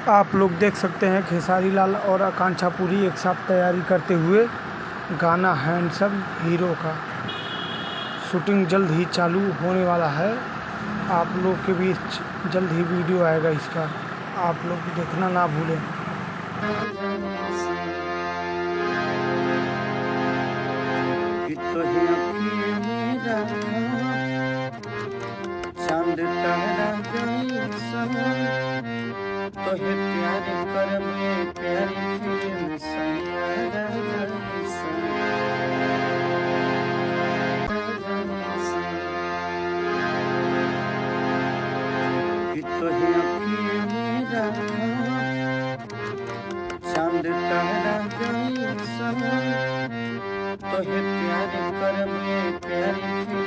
आप लोग देख सकते हैं खेसारी लाल और आकांक्षा पुरी एक साथ तैयारी करते हुए। गाना हैंडसम हीरो का शूटिंग जल्द ही चालू होने वाला है। आप लोग के बीच जल्द ही वीडियो आएगा इसका, आप लोग देखना ना भूलें। चांद तारा तोहे प्यार करबे प्यारी फिल्म सैयारा तोहे अखिए मेरा चांद तारा तोहे प्यार करबे प्यारी